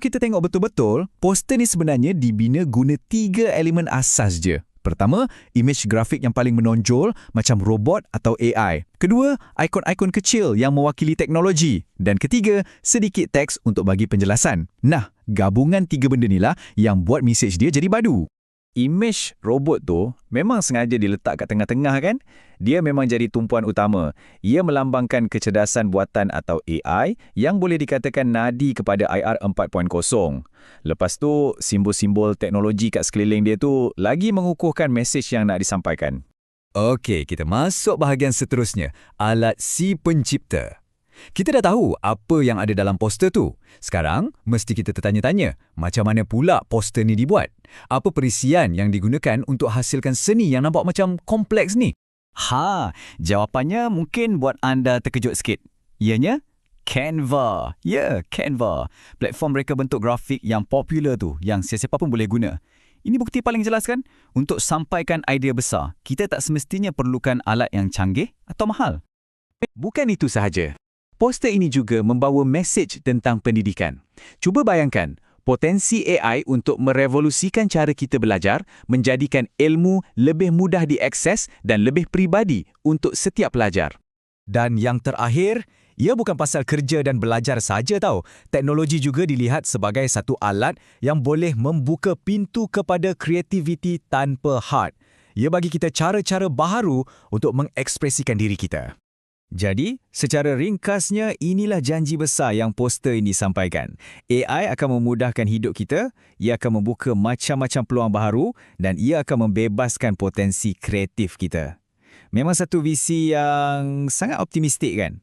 Kita tengok betul-betul, poster ni sebenarnya dibina guna 3 elemen asas je. Pertama, image grafik yang paling menonjol macam robot atau AI. Kedua, ikon-ikon kecil yang mewakili teknologi. Dan ketiga, sedikit teks untuk bagi penjelasan. Nah, gabungan 3 benda ni lah yang buat mesej dia jadi badu. Image robot tu memang sengaja diletak kat tengah-tengah kan? Dia memang jadi tumpuan utama. Ia melambangkan kecerdasan buatan atau AI yang boleh dikatakan nadi kepada IR 4.0. Lepas tu, simbol-simbol teknologi kat sekeliling dia tu lagi mengukuhkan mesej yang nak disampaikan. Okey, kita masuk bahagian seterusnya, alat si pencipta. Kita dah tahu apa yang ada dalam poster tu. Sekarang, mesti kita tertanya-tanya, macam mana pula poster ni dibuat? Apa perisian yang digunakan untuk hasilkan seni yang nampak macam kompleks ni? Jawapannya mungkin buat anda terkejut sikit. Ianya Canva. Canva. Platform reka bentuk grafik yang popular tu, yang sesiapa pun boleh guna. Ini bukti paling jelas kan? Untuk sampaikan idea besar, kita tak semestinya perlukan alat yang canggih atau mahal. Bukan itu sahaja. Poster ini juga membawa mesej tentang pendidikan. Cuba bayangkan, potensi AI untuk merevolusikan cara kita belajar, menjadikan ilmu lebih mudah diakses dan lebih peribadi untuk setiap pelajar. Dan yang terakhir, ia bukan pasal kerja dan belajar saja tau. Teknologi juga dilihat sebagai satu alat yang boleh membuka pintu kepada kreativiti tanpa had. Ia bagi kita cara-cara baharu untuk mengekspresikan diri kita. Jadi, secara ringkasnya, inilah janji besar yang poster ini sampaikan. AI akan memudahkan hidup kita, ia akan membuka macam-macam peluang baharu dan ia akan membebaskan potensi kreatif kita. Memang satu visi yang sangat optimistik kan?